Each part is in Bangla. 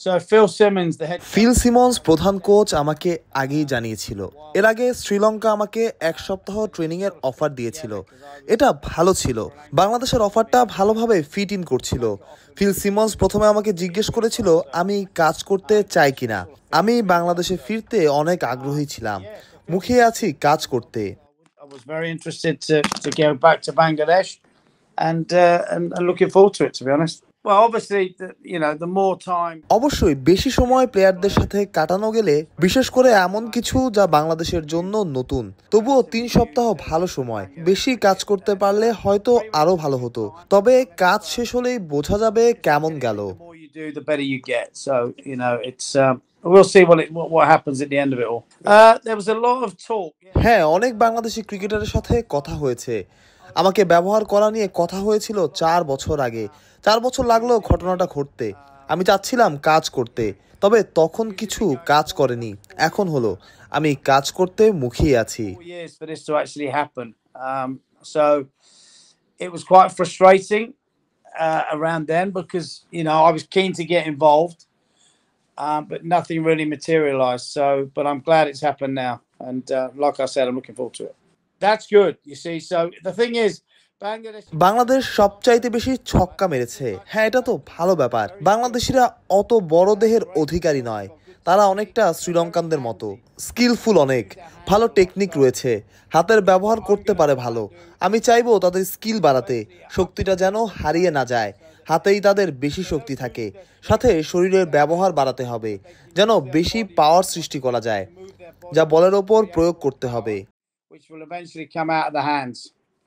So Phil Simmons, the head Phil Simmons প্রধান কোচ আমাকে আগেই জানিয়েছিল। এর আগে শ্রীলঙ্কা আমাকে এক সপ্তাহ ট্রেনিংয়ের অফার দিয়েছিল। এটা ভালো ছিল। বাংলাদেশের অফারটা ভালোভাবে ফিট ইন করছিল। ফিল সিমন্স প্রথমে আমাকে জিজ্ঞেস করেছিল আমি কাজ করতে চাই কিনা। আমি বাংলাদেশে ফিরতে অনেক আগ্রহী ছিলাম। মুখিয়ে আছি কাজ করতে। I was very interested to go back to Bangladesh and looking forward to it, to be honest. Well, obviously, the more time. অবশ্যই বেশি সময় প্লেয়ারদের সাথে কাটানো গেলে, বিশেষ করে এমন কিছু যা বাংলাদেশের জন্য নতুন, তবুও 3 সপ্তাহ ভালো সময়। বেশি কাজ করতে পারলে হয়তো আরো ভালো হতো, তবে কাজ শেষ হলেই বোঝা যাবে কেমন গেল। The more you do, the better you get. So it's. We'll see what happens at the end of it all. There was a lot of talk. হ্যাঁ, অনেক বাংলাদেশি ক্রিকেটারের সাথে কথা হয়েছে। আমাকে ব্যবহার করা নিয়ে কথা হয়েছিল 4 বছর আগে। 4 বছর লাগলো ঘটনাটা ঘটতে। আমি চাচ্ছিলাম কাজ করতে, তবে তখন কিছু কাজ করেনি। এখন হলো, আমি কাজ করতে মুখিয়ে আছি। 4 years for this to actually happen. So it was quite frustrating around then because I was keen to get involved, but nothing really materialised. But I'm glad it's happened now, and like I said, I'm looking forward to it. That's good, you see. So the thing is, Bangladesh সবচাইতে বেশি ছক্কা মেরেছে। হ্যাঁ, এটা তো ভালো ব্যাপার। বাংলাদেশিরা অত বড় দেহের অধিকারী নয়। তারা অনেকটা শ্রীলঙ্কানদের মতো স্কিলফুল, অনেক ভালো টেকনিক রয়েছে, হাতের ব্যবহার করতে পারে ভালো। আমি চাইবো তাদের স্কিল বাড়াতে, শক্তিটা যেন হারিয়ে না যায়। হাতেই তাদের বেশি শক্তি থাকে, সাথে শরীরের ব্যবহার বাড়াতে হবে, যেন বেশি পাওয়ার সৃষ্টি করা যায়, যা বলের ওপর প্রয়োগ করতে হবে। which will eventually come out of the hands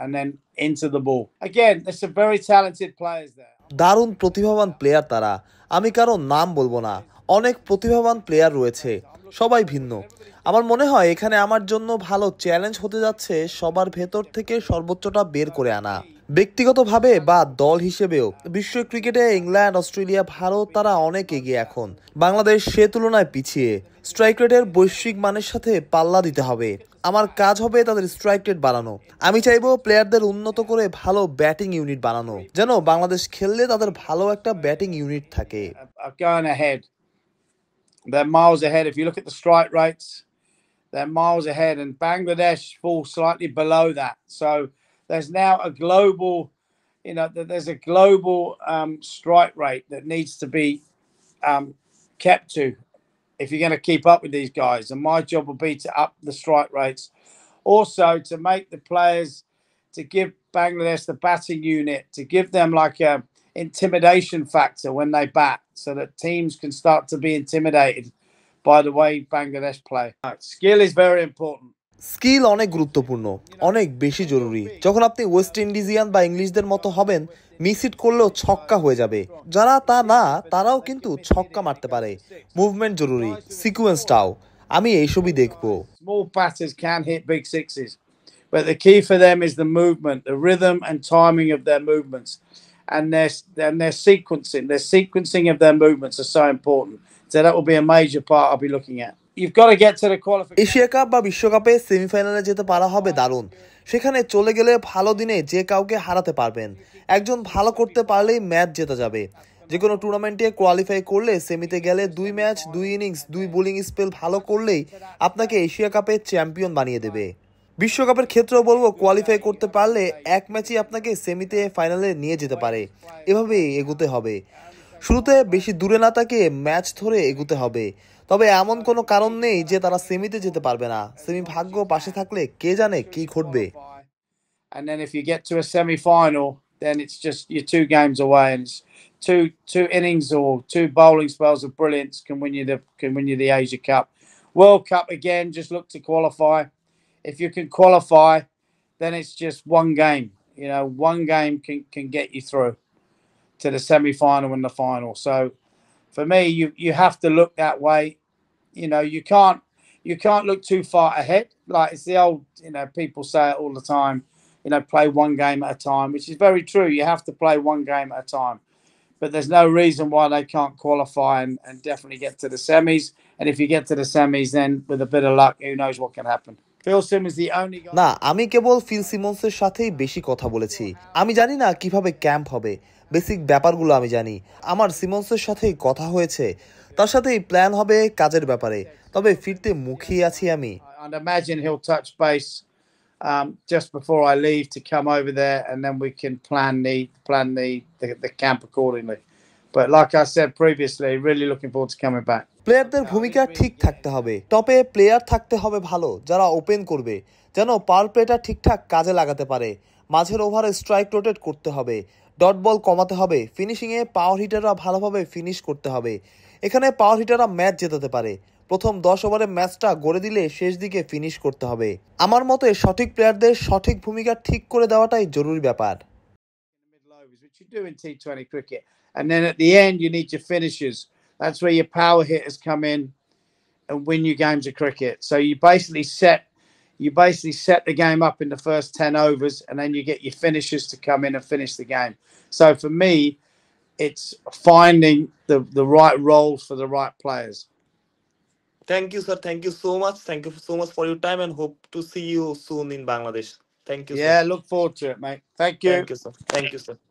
and then into the ball. Again, there's some very talented players there. দারুণ প্রতিভাবান প্লেয়ার তারা। আমি কারো নাম বলবো না। অনেক প্রতিভাবান প্লেয়ার রয়েছে, সবাই ভিন্ন। আমার মনে হয় এখানে আমার জন্য ভালো চ্যালেঞ্জ হতে যাচ্ছে সবার ভেতর থেকে সর্বোচ্চটা বের করে আনা। ব্যক্তিগতভাবে বা দল হিসেবেও বিশ্ব ক্রিকেটে ইংল্যান্ড, অস্ট্রেলিয়া, ভারত তারা অনেক এগিয়ে। এখন বাংলাদেশ সে তুলনায় পিছিয়ে। স্ট্রাইক রেটের বৈশ্বিক মানের সাথে পাল্লা দিতে হবে। আমার কাজ হবে তাদের স্ট্রাইক রেট বাড়ানো। আমি চাইবো প্লেয়ারদের উন্নত করে ভালো ব্যাটিং ইউনিট বানানো, যেন বাংলাদেশ খেললে তাদের ভালো একটা ব্যাটিং ইউনিট থাকে। Going ahead, they're miles ahead. If you look at the strike rates, they're miles ahead, and Bangladesh fall slightly below that. So there's now a global, there's a global strike rate that needs to be kept to if you're going to keep up with these guys. And my job will be to up the strike rates, also to make the players, to give Bangladesh the batting unit, to give them like a intimidation factor when they bat, so that teams can start to be intimidated by the way Bangladesh play. Skill is very important. Skill অনেক গুরুত্বপূর্ণ, অনেক বেশি জরুরি। যখন আপনি ওয়েস্ট ইন্ডিজিয়ান বা ইংলিশদের মতো হবেন, মিস হিট করলেও ছক্কা হয়ে যাবে। যারা তা না, তারাও কিন্তু ছক্কা মারতে পারে। মুভমেন্ট জরুরি, সিকোয়েন্সটাও। আমি এইসবই দেখবো। Small batters can hit big sixes, but the key for them is the movement, the rhythm and timing of their movements, and their sequencing. Their sequencing of their movements are so important. So that will be a major part I'll be looking at. You've got to get to the qualification. Asia cup বা বিশ্বকাপে সেমিফাইনালে যেতে পারা হবে দারুণ। সেখানে চলে গেলে ভালো দিনে যে কাউকে হারাতে পারবেন। একজন ভালো করতে পারলেই ম্যাচ জেতা যাবে। যে কোনো টুর্নামেন্টে কোয়ালিফাই করলে, সেমিতে গেলে 2 ম্যাচ 2 ইনিংস 2 বোলিং স্পেল ভালো করলেই আপনাকে এশিয়া কাপে চ্যাম্পিয়ন বানিয়ে দেবে। বিশ্বকাপের ক্ষেত্রেও বলবো, কোয়ালিফাই করতে পারলে এক ম্যাচই আপনাকে সেমিতে ফাইনালে নিয়ে যেতে পারে। এভাবেই এগোতে হবে। শুরুতে বেশি দূরে না তাকিয়ে ম্যাচ ধরে এগোতে হবে। তবে এমন কোনো কারণ নেই যে তারা সেমিতে যেতে পারবে না। সেমি ভাগ্য পাশে থাকলে কে জানে কি ঘটবে। And then if you get to a semi-final, then it's just you're 2 games away, and it's two innings or 2 bowling spells of brilliance can win you the Asia Cup. World Cup again, just look to qualify. If you can qualify, then it's just 1 game. One game can get you through to the semi-final and the final. So for me, you have to look that way. You can't look too far ahead. Like it's the old, people say it all the time. Play 1 game at a time, which is very true. You have to play 1 game at a time. But there's no reason why they can't qualify and definitely get to the semis. And if you get to the semis, then with a bit of luck, who knows what can happen. Phil Simmons the only guy. না, আমি কেবল ফিল সিমন্সের সাথেই বেশি কথা বলেছি। আমি জানি না কিভাবে ক্যাম্প হবে। বেসিক ব্যাপারগুলো আমি জানি। আমার সিমন্সের সাথেই কথা হয়েছে, তার সাথেই প্ল্যান হবে কাজের ব্যাপারে। তবে ফিরতে মুখিয়ে আছি আমি। I'd imagine he'll touch base just before I leave to come over there, and then we can plan the camp accordingly. But like I said previously, really looking forward to coming back. প্লেয়ারদের ভূমিকা ঠিক থাকতে হবে। টপে প্লেয়ার থাকতে হবে ভালো, যারা ওপেন করবে, যেন পাওয়ার প্লেটা ঠিকঠাক কাজে লাগাতে পারে। মাঝের ওভারে স্ট্রাইক রোটেট করতে হবে, ডট বল কমাতে হবে, ফিনিশিংয়ে পাওয়ার হিটাররা ভালোভাবে ফিনিশ করতে হবে। এখানে পাওয়ার হিটাররা ম্যাচ জেতাতে পারে। প্রথম 10 ওভারে ম্যাচটা গড়ে দিলে শেষ দিকে ফিনিশ করতে হবে। আমার মতে সঠিক প্লেয়ারদের সঠিক ভূমিকা ঠিক করে দেওয়াটাই জরুরি ব্যাপার। Middle overs, which you do in T20 cricket, and then at the end you need your finishers. That's where your power hitters come in and win you games of cricket. So you basically set the game up in the first 10 overs, and then you get your finishers to come in and finish the game. So for me, it's finding the right roles for the right players. Thank you, sir. Thank you so much. Thank you so much for your time and hope to see you soon in Bangladesh. Thank you, sir. Yeah, look forward to it, mate. Thank you. Thank you, sir. Thank you, sir.